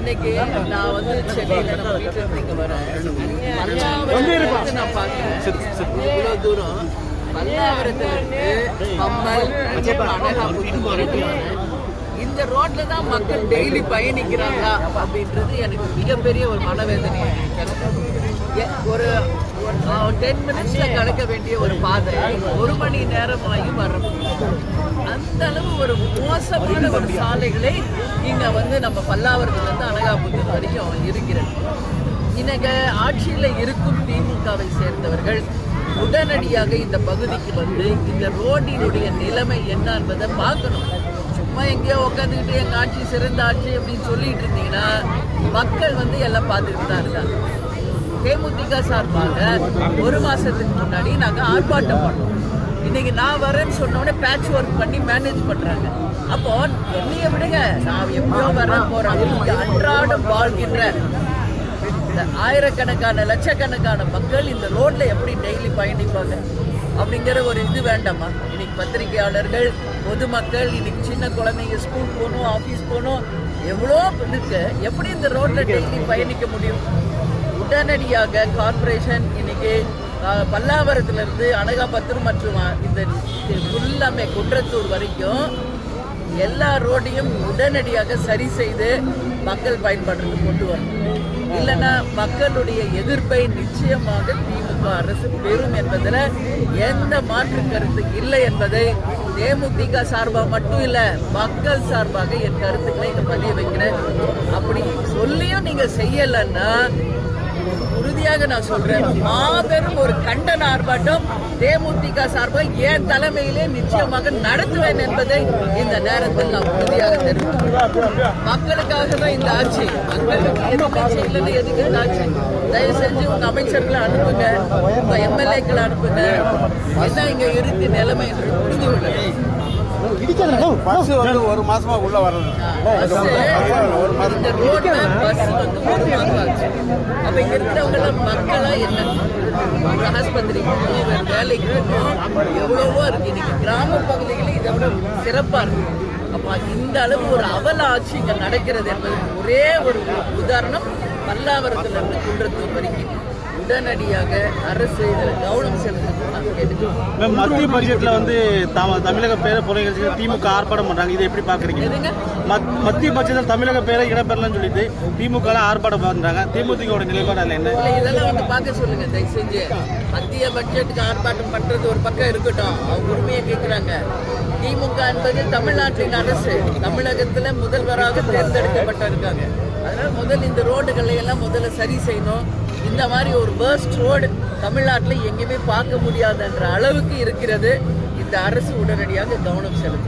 இன்னைக்கு நான் வந்து சென்னையில நம்ம வீட்டுல இருந்து இங்க வரேன். நான் பார்க்கிறேன் இவ்வளவு தூரம் பல்லாவரத்துல இருந்து பம்மல் அனகாபுத்தூர் வரைக்கும் இந்த ரோட்ல தான் மக்கள் டெய்லி பயணிக்கிறாங்க அப்படின்றது எனக்கு மிகப்பெரிய ஒரு மனவேதனை. ஒரு 10 மினிட்ஸ்ல கடக்க வேண்டிய ஒரு பாதை 1 மணி நேரமாகி வர்றோம். அந்த அளவு ஒரு மோசமான ஒரு சாலைகளை இங்க வந்து நம்ம பல்லாவரத்துல இருந்து அனகாபுத்தூர் வரைக்கும் இருக்கிறது. இன்னைக்கு ஆட்சியில இருக்கும் திமுகவை சேர்ந்தவர்கள் உடனடியாக இந்த பகுதிக்கு வந்து இந்த ரோடினுடைய நிலைமை என்ன என்பதை பார்க்கணும். சும்மா எங்கேயோ உட்காந்துக்கிட்டு எங்க ஆட்சி சிறந்த ஆட்சி அப்படின்னு சொல்லிட்டு இருந்தீங்கன்னா மக்கள் வந்து எல்லாம் பார்த்துக்கிட்டு தான் இருக்காங்க. தேமுதிக சார்பாக 1 மாசத்துக்கு முன்னாடி நாங்க ஆர்ப்பாட்டம் பண்ணோம். இன்னைக்கு நான் வரேன்னு சொன்னோடனே பேட்ச் ஒர்க் பண்ணி மேனேஜ் பண்றாங்க. அப்போ என்னைய விடுங்க, நான் எப்பயோ வரேன் போறேன். அன்றாடம் வாழ்கின்ற ஆயிரக்கணக்கான லட்சக்கணக்கான மக்கள் இந்த ரோட்ல எப்படி டெய்லி பயணிப்பாங்க அப்படிங்கிற ஒரு இது வேண்டாமா? இன்னைக்கு பத்திரிகையாளர்கள், பொதுமக்கள், இன்னைக்கு சின்ன குழந்தைங்க ஸ்கூல் போகணும், ஆஃபீஸ் போகணும், எவ்வளோ இருக்கு. எப்படி இந்த ரோட்ல டெய்லி பயணிக்க முடியும்? உடனடியாக கார்பரேஷன் இன்னைக்கு பல்லாவரத்திலிருந்து அனகாபுத்தூர் மற்றும் இந்த ஃபுல்லாமே குன்றத்தூர் வரைக்கும் எல்லா ரோடையும் உடனடியாக சரி செய்து மக்கள் பயன்பாட்டுக்கு கொண்டு வரணும். இல்லைன்னா மக்களுடைய எதிர்ப்பை நிச்சயமாக திமுக அரசு பெறும் என்பதில் எந்த மாற்று கருத்து இல்லை என்பதை தேமுதிக சார்பாக மட்டும் இல்லை, மக்கள் சார்பாக என் கருத்துக்களை இங்க பதிய வைக்கிறேன். அப்படி சொல்லியும் நீங்க செய்யலைன்னா உறுதியாக நான் சொல்றேன், மாபெரும் ஒரு கண்டன ஆர்ப்பாட்டம் தேமுதிக சார்பாக என் தலைமையிலே நிச்சயமாக நடத்துவேன் என்பதை இந்த நேரத்தில் நான் உறுதியாக தெரிவிக்கிறேன். மக்களுக்காக தான் இந்த ஆட்சி, மக்களுக்கு எதிர்கட்சி இல்லைன்னு எதுக்கு இந்த ஆட்சி? தயவு செஞ்சு உங்க அமைச்சர்களை அனுப்புங்க, உங்க எம்எல்ஏக்களை அனுப்புங்க. என்ன இங்க இறுதி நிலைமை என்று புரிந்து கொள்ளுங்க. ஒரு மாசமா உள்ள வரணும். இந்த ரோட்ல பஸ் வந்து 1 மாசம் ஆச்சு. அப்ப இங்க இருக்கிறவங்க மக்களா என்ன ஆஸ்பத்திரிக்கு போகணும், வேலைக்கு போகணும், எவ்வளவோ இருக்கு. இன்னைக்கு கிராம பகுதிகளில் இதை விட சிறப்பா இருக்கு. அப்ப இந்த அளவு ஒரு அவல ஆட்சி இங்க நடக்கிறது என்பதற்கு ஒரே ஒரு உதாரணம் பல்லாவரத்துல இருந்து குன்றத்தூர் வரைக்கும் உடனடியாக அரசு இதில் கவனம் செலுத்தணும். மத்திய பட்ஜெட்ல வந்து தமிழக பேரை புறக்கணிச்சு திமுக ஆர்ப்பாட்டம் பண்றாங்க. இதை எப்படி பாக்குறீங்க? மத்திய பட்ஜெட்ல தமிழக பேரை இடம்பெறலன்னு சொல்லிட்டு திமுக ஆர்ப்பாட்டம் பண்றாங்க. திமுகவோட நிலைப்பாடு அதில் என்ன? இதெல்லாம் வந்து பார்க்க சொல்லுங்க தயவு செஞ்சு. மத்திய பட்ஜெட்டுக்கு ஆர்ப்பாட்டம் பண்றது ஒரு பக்கம் இருக்கட்டும், அவங்க உரிமையை கேட்கிறாங்க. திமுக என்பது தமிழ்நாட்டின் அரசு, தமிழகத்துல முதல்வராக தேர்ந்தெடுக்கப்பட்டிருக்காங்க. அதனால முதல் இந்த ரோடுகளை எல்லாம் முதல்ல சரி செய்யணும். இந்த மாதிரி ஒரு வேர்ஸ்ட் ரோடு தமிழ்நாட்டில் எங்கேயுமே பார்க்க முடியாதுன்ற அளவுக்கு இருக்கிறது. இந்த அரசு உடனடியாக கவனம் செலுத்தும்.